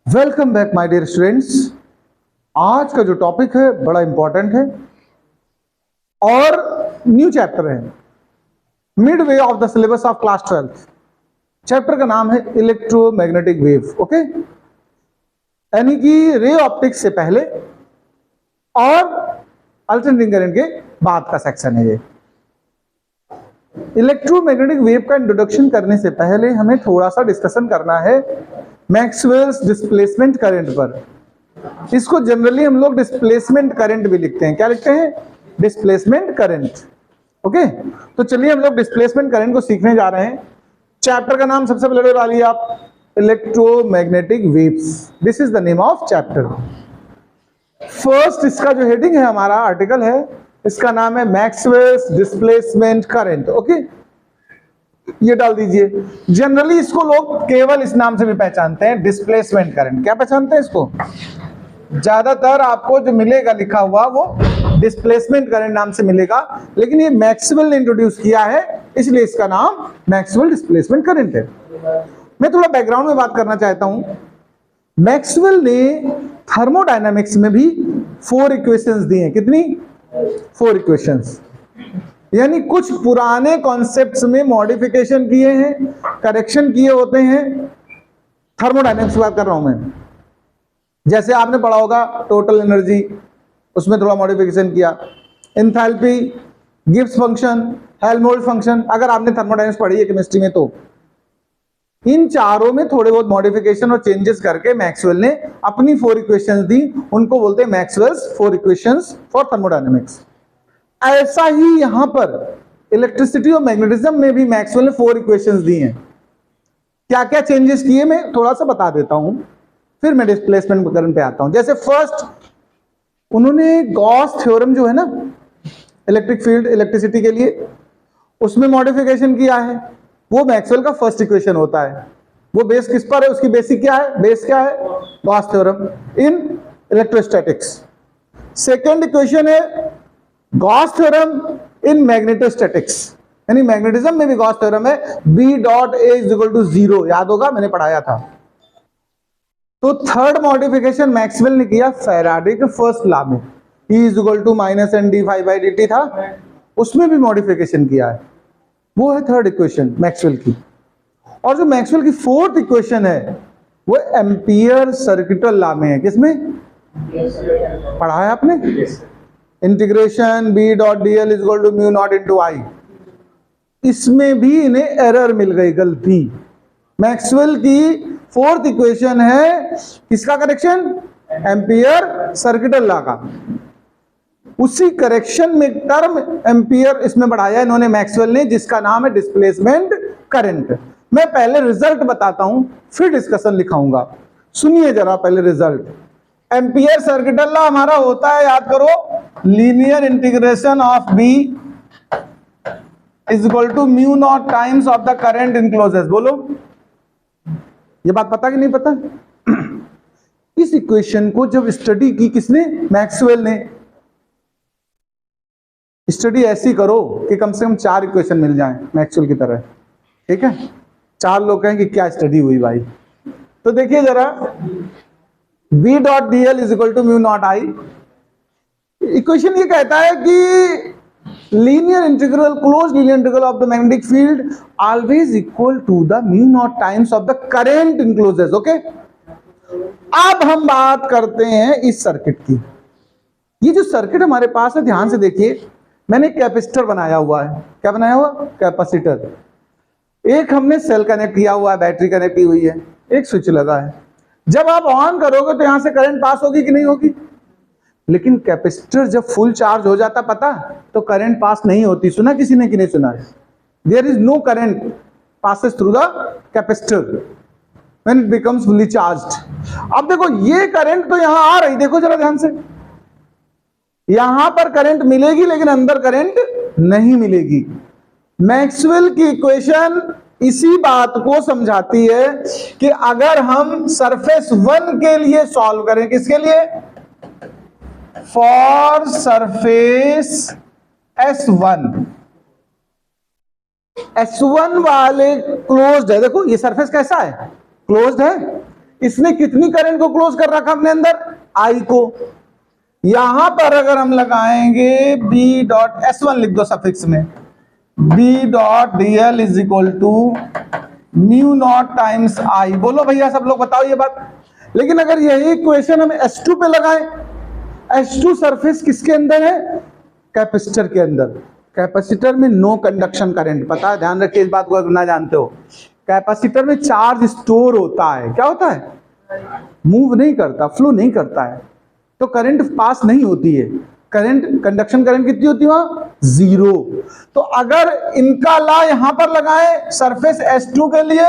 Welcome back my dear students. आज का जो टॉपिक है बड़ा इंपॉर्टेंट है और न्यू चैप्टर है, mid way of the syllabus of class 12। Chapter का नाम है इलेक्ट्रोमैग्नेटिक वेव। ओके, यानी कि रे ऑप्टिक्स से पहले और अल्टरनेटिंग करंट के बाद का सेक्शन है ये। इलेक्ट्रोमैग्नेटिक वेव का इंट्रोडक्शन करने से पहले हमें थोड़ा सा डिस्कशन करना है मैक्सवेल्स डिस्प्लेसमेंट करंट पर। इसको जनरली हम लोग डिस्प्लेसमेंट करंट भी लिखते हैं। क्या लिखते हैं? Displacement current. ओके, तो चलिए हम लोग डिस्प्लेसमेंट करंट को सीखने जा रहे हैं। चैप्टर का नाम सबसे पहले डालिए आप, electromagnetic waves. This is the name of chapter. First इसका जो हेडिंग है, हमारा आर्टिकल है, इसका नाम है मैक्सवेल्स डिस्प्लेसमेंट करंट। ओके, ये डाल दीजिए। जनरली इसको लोग केवल इस नाम से भी पहचानते हैं, डिस्प्लेसमेंट करंट। क्या पहचानते हैं इसको? ज्यादातर आपको जो मिलेगा लिखा हुआ वो डिस्प्लेसमेंट करंट नाम से मिलेगा, लेकिन ये मैक्सवेल ने इंट्रोड्यूस किया है इसलिए इसका नाम मैक्सवेल डिस्प्लेसमेंट करंट है। मैं थोड़ा बैकग्राउंड में बात करना चाहता हूं। मैक्सवेल ने थर्मोडायनामिक्स में भी 4 इक्वेशंस दी हैं। कितनी? 4 इक्वेशंस। यानी कुछ पुराने कॉन्सेप्ट्स में मॉडिफिकेशन किए हैं, करेक्शन किए होते हैं। थर्मोडायनेमिक्स की बात कर रहा हूं मैं। जैसे आपने पढ़ा होगा टोटल एनर्जी, उसमें थोड़ा मॉडिफिकेशन किया। Enthalpy, Gibbs function, Helmholtz function, अगर आपने थर्मोडायनेमिक्स पढ़ी है केमिस्ट्री में तो इन चारों में थोड़े बहुत मॉडिफिकेशन और चेंजेस करके मैक्सवेल ने अपनी 4 इक्वेशंस दी। उनको बोलते हैं मैक्सवेल्स 4 इक्वेशंस फॉर थर्मोडायनेमिक्स। ऐसा ही यहां पर इलेक्ट्रिसिटी और मैग्नेटिज्म में भी मैक्सवेल ने 4 इक्वेशंस दी हैं। क्या क्या चेंजेस किए मैं थोड़ा सा बता देता हूं, फिर मैं डिस्प्लेसमेंट करंट पे आता हूं। जैसे फर्स्ट उन्होंने गॉस थ्योरम जो है ना इलेक्ट्रिक फील्ड इलेक्ट्रिसिटी के लिए, उसमें मॉडिफिकेशन किया है। वो मैक्सवेल का फर्स्ट इक्वेशन होता है। वो बेस किस पर है? उसकी बेसिक क्या है? बेस क्या है? Gauss theorem in electrostatics. Second equation है गॉस थ्योरम इन मैग्नेटोस्टैटिक्स, यानी मैग्नेटिज्म में भी गॉस थ्योरम है, B dot A is equal to 0। याद होगा, मैंने पढ़ाया था। तो थर्ड मॉडिफिकेशन मैक्सवेल ने किया फैराडे के फर्स्ट लॉ में, E is equal to -NdΦ/dt था, उसमें भी मॉडिफिकेशन किया है। वो है थर्ड इक्वेशन मैक्सवेल की। और जो मैक्सवेल की फोर्थ इक्वेशन है वो एम्पियर सर्किटल लॉ में है। किसमें पढ़ा है आपने? Integration B dot DL is equal to mu naught into I। इसमें भी इन्हें एरर मिल गई, गलती। मैक्सवेल की फोर्थ इक्वेशन है किसका करेक्शन? एम्पियर सर्किटल लॉ का। उसी करेक्शन में टर्म एम्पियर इसमें बढ़ाया इन्होंने मैक्सवेल ने, जिसका नाम है डिस्प्लेसमेंट करंट। मैं पहले रिजल्ट बताता हूं फिर डिस्कशन लिखाऊंगा। सुनिए जरा पहले रिजल्ट। एम्पियर सर्किटल लॉ हमारा होता है, याद करो, linear integration of B is equal to mu naught times of the current encloses. बोलो, ये बात पता कि नहीं पता? इस इक्वेशन को जब स्टडी की किसने? मैक्सवेल ने। स्टडी ऐसी करो कि कम से कम 4 इक्वेशन मिल जाएं मैक्सवेल की तरह। ठीक है? 4 लोग कहें कि क्या स्टडी हुई भाई। तो देखिए जरा, B dot DL is equal to mu naught I। Equation ये कहता है कि linear integral, close linear integral of the magnetic field always equal to the mu naught times of the current encloses. Okay, अब हम बात करते हैं इस सर्किट की। ये जो सर्किट हमारे पास है, ध्यान से देखिए, मैंने कैपेसिटर बनाया हुआ है। क्या बनाया हुआ? कैपेसिटर। एक हमने सेल कनेक्ट किया हुआ है, बैटरी कनेक्ट की हुई है, एक स्विच लगा है। जब आप ऑन करोगे तो यहां से करंट पास होगी कि नहीं होगी? लेकिन कैपेसिटर जब फुल चार्ज हो जाता, पता, तो करंट पास नहीं होती। सुना किसी ने कि नहीं सुना? There is no current passes through the capacitor when it becomes fully charged. अब देखो ये करंट तो यहां आ रही, देखो जरा ध्यान से, यहां पर करंट मिलेगी लेकिन अंदर करंट नहीं मिलेगी। मैक्सवेल की इक्वेशन इसी बात को समझाती है कि अगर हम सरफेस 1 के लिए सॉल्व करें, किसके लिए? फॉर सरफेस S1, S1 वाले क्लोज्ड है। देखो ये सरफेस कैसा है? क्लोज्ड है। इसने कितनी करंट को क्लोज कर रखा अपने अंदर, आई को। यहां पर अगर हम लगाएंगे बी डॉट S1 लिख दो सफिक्स में, B dot DL is equal to mu naught times I. बोलो भैया सब लोग बताओ ये बात। लेकिन अगर यही इक्वेशन हम S2 पे लगाएं, S2 सरफेस किसके अंदर है, कैपेसिटर के अंदर। कैपेसिटर में नो कंडक्शन करंट, पता है, ध्यान रखिए इस बात को अगर ना जानते हो। कैपेसिटर में चार्ज स्टोर होता है, क्या होता है, मूव नहीं करता, फ्लो नहीं करता है, तो करंट पास नहीं होती है। करंट, कंडक्शन करंट कितनी होती है वहां, 0। तो अगर इनका ला यहां पर लगाएं सरफेस S2 के लिए,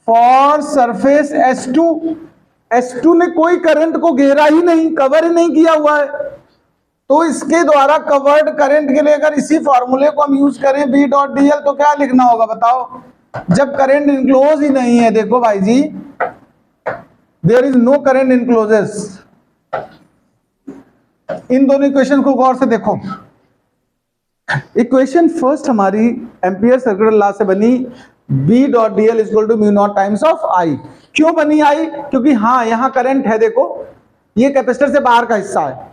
फॉर सरफेस S2 ने कोई करंट को घेरा ही नहीं, कवर ही नहीं किया हुआ है, तो इसके द्वारा कवर्ड करंट के लिए अगर इसी फॉर्मूले को हम यूज करें बी डॉट DL, तो क्या लिखना होगा बताओ, जब करंट इनक्लोज ही नहीं है। देखो भाई जी, there is no current encloses. इन दोनों इक्वेशन को गौर से देखो। इक्वेशन फर्स्ट हमारी एम्पियर सर्कुलर लॉ से बनी, B dot DL is equal to mu naught times of I. क्यों बनी आई, क्योंकि हाँ यहां करंट है, देखो ये कैपेसिटर से बाहर का हिस्सा है,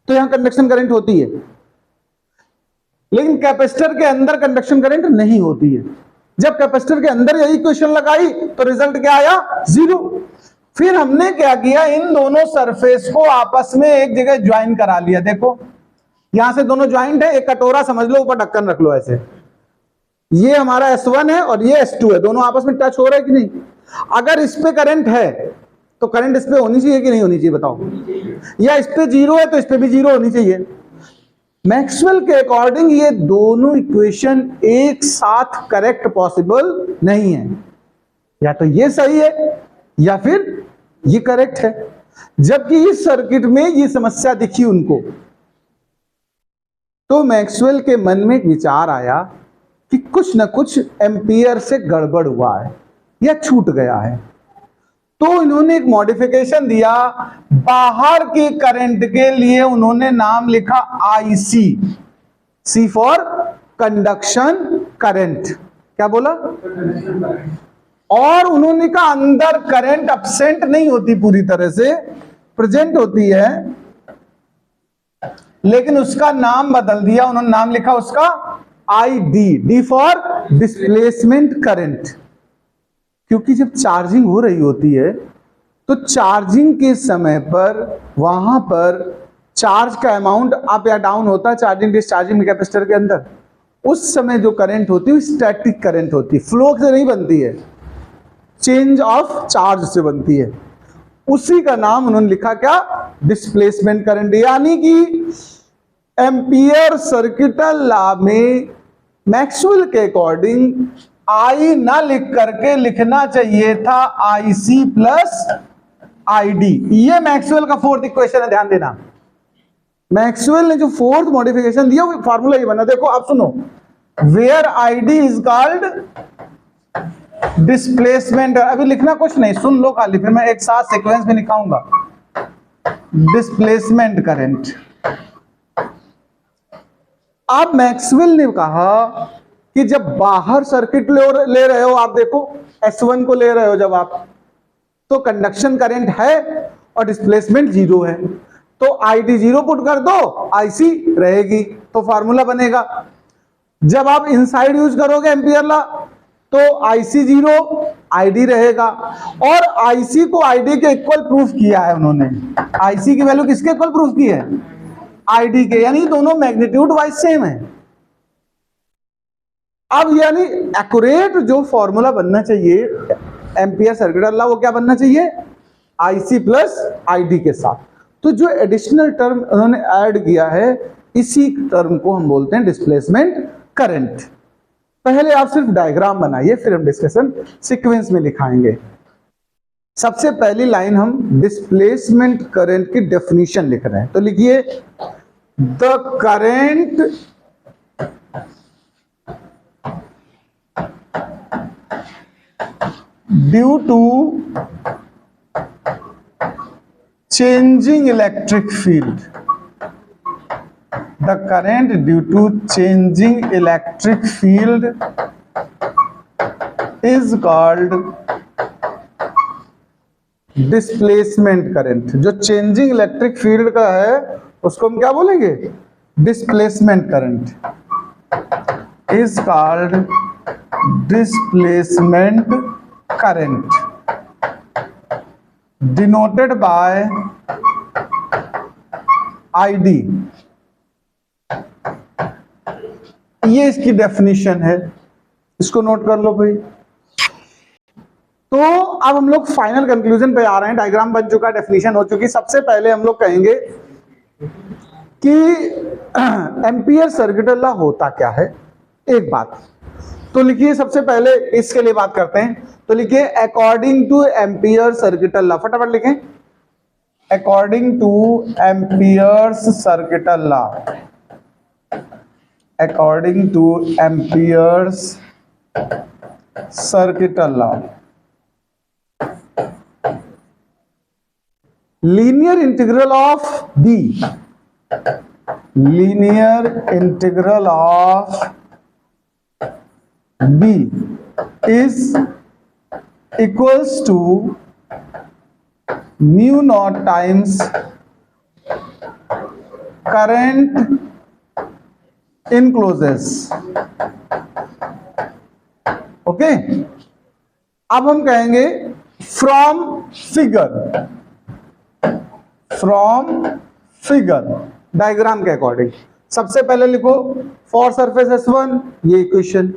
तो यहां कंडक्शन करंट होती है, लेकिन कैपेसिटर के अंदर कंडक्शन करंट नहीं होती है। जब कैपेसिटर के अंदर यही इक्वेशन लगाई तो रिजल्ट क्या आया, 0। फिर हमने क्या किया, इन दोनों सरफेस को आपस में एक जगह ज्वाइन करा लिया। देखो यहां से दोनों ज्वाइंट है, एक कटोरा समझ लो, ऊपर ढक्कन रख लो ऐसे, ये हमारा S1 है और ये S2 है, दोनों आपस में टच हो रहा है कि नहीं। अगर इस पे करंट है तो करंट इस पे होनी चाहिए कि नहीं होनी चाहिए बताओ, या इस पे 0 है तो इस पे भी 0 होनी चाहिए। मैक्सवेल के अकॉर्डिंग ये दोनों इक्वेशन एक साथ करेक्ट पॉसिबल नहीं है, या तो ये सही है या फिर ये करेक्ट है। जबकि इस सर्किट में ये समस्या दिखी उनको, तो मैक्सवेल के मन में एक विचार आया कि कुछ ना कुछ एम्पियर से गड़बड़ हुआ है या छूट गया है। तो इन्होंने एक मॉडिफिकेशन दिया, बाहर की करंट के लिए उन्होंने नाम लिखा IC, C for conduction current. क्या बोला, और उन्होंने कहा अंदर करंट अब्सेंट नहीं होती, पूरी तरह से प्रेजेंट होती है, लेकिन उसका नाम बदल दिया, उन्होंने नाम लिखा उसका ID, D for displacement current. क्योंकि जब चार्जिंग हो रही होती है तो चार्जिंग के समय पर वहां पर चार्ज का अमाउंट अप या डाउन होता है चार्जिंग डिस्चार्जिंग कैपेसिटर के अंदर। उस समय जो करंट होती है वो स्टैटिक करंट होती है, फ्लो से नहीं बनती है, चेंज ऑफ चार्ज से बनती है। उसी का नाम उन्होंने लिखा क्या, डिस्प्लेसमेंट करंट। यानी कि एम्पियर सर्किटल लॉ में मैक्सवेल के अकॉर्डिंग I ना लिख करके लिखना चाहिए था IC प्लस ID। ये मैक्सवेल का फोर्थ इक्वेशन है, ध्यान देना। मैक्सवेल ने जो फोर्थ मॉडिफिकेशन दिया वो फार्मूला ये बना, देखो आप सुनो, where ID is called displacement. अभी लिखना कुछ नहीं, सुन लो खाली, फिर मैं एक साथ सीक्वेंस में लिखाऊंगा। Displacement current. अब मैक्सवेल ने कहा कि जब बाहर सर्किट ले रहे हो आप, देखो S1 को ले रहे हो जब आप, तो कंडक्शन करंट है और डिस्प्लेसमेंट 0 है, तो ID 0 पुट कर दो, IC रहेगी, तो फार्मूला बनेगा। जब आप इनसाइड यूज करोगे एम्पियर लॉ तो IC 0 ID रहेगा, और IC को ID के इक्वल प्रूफ किया है उन्होंने। IC की वैल्यू किसके इक्वल प्रूफ की है, ID के, यानी दोनों मैग्नीट्यूड वाइज सेम है। अब यानी एक्यूरेट जो फॉर्मूला बनना चाहिए एम्पियर सर्किटल लॉ, वो क्या बनना चाहिए, IC प्लस ID के साथ। तो जो एडिशनल टर्म उन्होंने ऐड किया है, इसी टर्म को हम बोलते हैं डिस्प्लेसमेंट करंट। पहले आप सिर्फ डायग्राम बनाइए, फिर हम डिस्कशन सीक्वेंस में लिखाएंगे। सबसे पहली लाइन हम डिस्प्लेसमेंट करंट की डेफिनेशन लिख रहे हैं, तो लिखिए the current due to changing electric field, the current due to changing electric field is called displacement current, जो चेंजिंग इलेक्ट्रिक फील्ड का है उसको हम क्या बोलेंगे? Displacement current is called displacement current denoted by ID। ये इसकी डेफिनेशन है, इसको नोट कर लो भाई। तो अब हम लोग फाइनल कंक्लूजन पे आ रहे हैं। डायग्राम बन चुका, डेफिनेशन हो चुकी। सबसे पहले हम लोग कहेंगे कि एम्पियर सर्किटल लॉ होता क्या है। एक बात तो लिखिए, सबसे पहले इसके लिए बात करते हैं। तो लिखिए according to Ampere circuital law, फटाफट लिखें। According to Ampere's circuital law, according to Ampere's circuital law, linear integral of B, linear integral of B is equals to mu naught times current encloses। Okay, अब हम कहेंगे from figure diagram के according. सबसे पहले लिखो for surface S1 ये equation,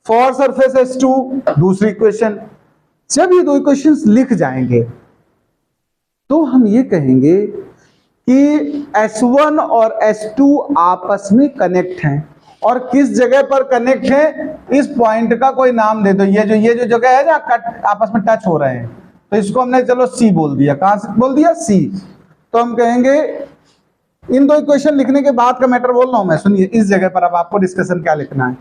for surface S2 दूसरी equation. जब ये दो इक्वेशंस लिख जाएंगे तो हम ये कहेंगे कि S1 और S2 आपस में कनेक्ट हैं। और किस जगह पर कनेक्ट है, इस पॉइंट का कोई नाम दे दो। ये जो जगह है जहां कट आपस में टच हो रहे हैं, तो इसको हमने चलो C बोल दिया। कहां से बोल दिया? C। तो हम कहेंगे, इन दो इक्वेशन लिखने के बाद का मैटर बोल रहा हूं मैं, सुनिए। इस जगह पर अब आपको डिस्कशन क्या लिखना है,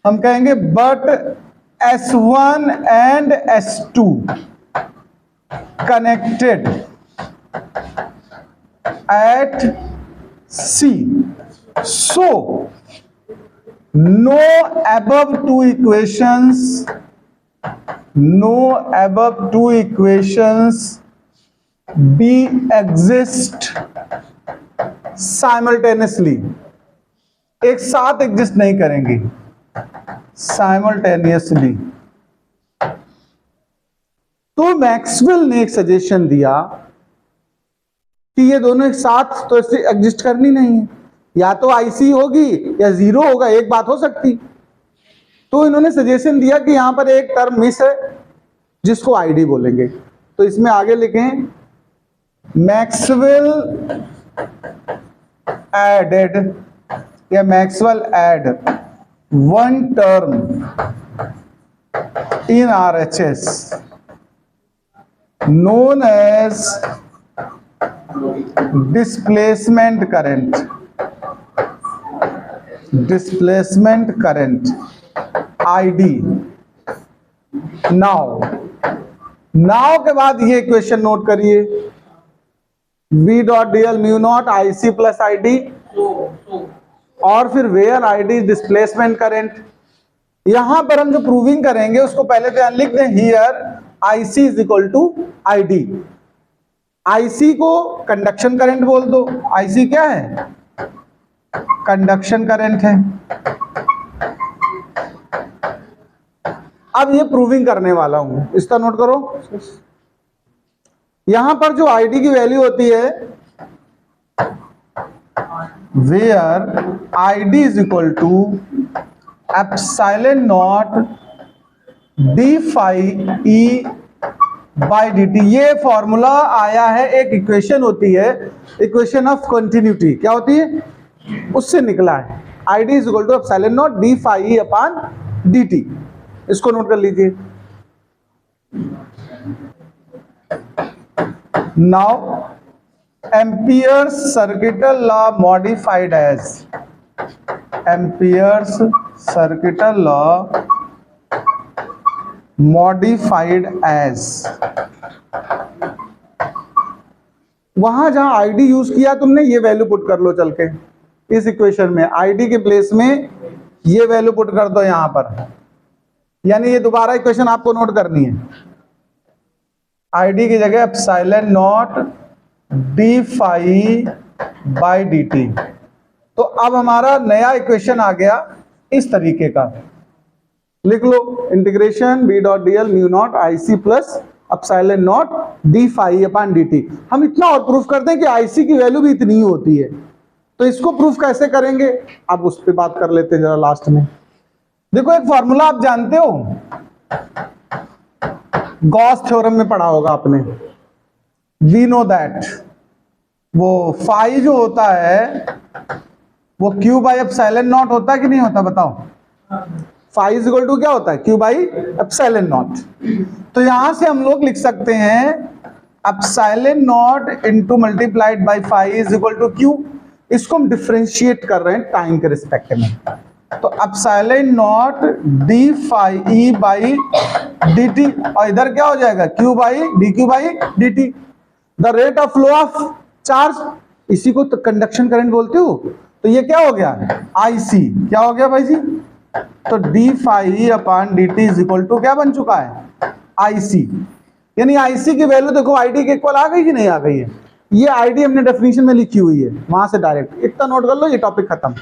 हम कहेंगे but S1 and S2 connected eight C, so no above two equations be exist simultaneously, एक साथ एग्जिस्ट नहीं करेंगी, simultaneously। तो मैक्सवेल ने एक सजेशन दिया कि ये दोनों एक साथ तो एग्जिस्ट करनी नहीं है, या तो IC होगी या जीरो होगा, एक बात हो सकती। तो इन्होंने सजेशन दिया कि यहां पर एक टर्म मिस है जिसको ID बोलेंगे। तो इसमें आगे लिखें मैक्सवेल एडेड या Maxwell add one term in RHS known as displacement current ID। Now के बाद ये इक्वेशन नोट करिए, B dot DL mu naught IC plus ID, और फिर वेयर ID डिस्प्लेसमेंट करंट। यहां पर हम जो प्रूविंग करेंगे उसको पहले तो लिख दें, here IC is equal to ID। IC को कंडक्शन करंट बोल दो। IC क्या है? कंडक्शन करंट है। अब ये प्रूविंग करने वाला हूं, इसका नोट करो। यहां पर जो ID की वैल्यू होती है, where ID is equal to epsilon naught d phi E by dt। ये फॉर्मूला आया है, एक इक्वेशन होती है, इक्वेशन ऑफ कंटिन्यूटी। क्या होती है? उससे निकला है। ID is equal to epsilon naught d phi E upon dt। इसको नोट कर लीजिए। Now Ampere's circuital law modified as, Ampere's circuital law modified as, वहां जहां ID यूज किया तुमने, ये वैल्यू पुट कर लो चल के इस इक्वेशन में। ID के प्लेस में ये वैल्यू पुट कर दो यहां पर, यानी ये दोबारा इक्वेशन आपको नोट करनी है। आईडी की जगह epsilon naught D phi by D T. तो अब हमारा नया इक्वेशन आ गया इस तरीके का, लिख लो integration B dot D L mu naught I C plus epsilon naught D phi upon D T. हम इतना और प्रूफ करते हैं कि आई सी की वैल्यू भी इतनी ही होती है, तो इसको प्रूफ कैसे करेंगे अब उस पर बात कर लेते हैं जरा लास्ट में। देखो एक फॉर्मूला आप जानते हो, गॉस थ्योरम में पढ़ा होगा आपने, वी नो दैट वो फाई जो होता है वो क्यू बाई एप्सिलॉन नॉट होता है कि नहीं होता, बताओ। फाई इज इक्वल टू क्या होता है, क्यू बाई एप्सिलॉन नॉट। तो यहां से हम लोग लिख सकते हैं epsilon naught into multiplied by phi is equal to Q. इसको हम डिफरेंशिएट कर रहे हैं टाइम के रिस्पेक्ट में, तो epsilon naught D phi E by D T, और इधर क्या हो जाएगा Q by D Q by D T. The rate of flow of charge, इसी को तो कंडक्शन करंट बोलते हो, तो ये क्या हो गया आई सी, क्या हो गया भाई जी, तो D phi upon D T is equal to क्या बन चुका है आई सी। यानी आई सी की वैल्यू देखो आई डी के इक्वल आ गई कि नहीं आ गई है, ये आई डी हमने डेफिनेशन में लिखी हुई है वहां से डायरेक्ट, इतना नोट कर लो, ये टॉपिक खत्म।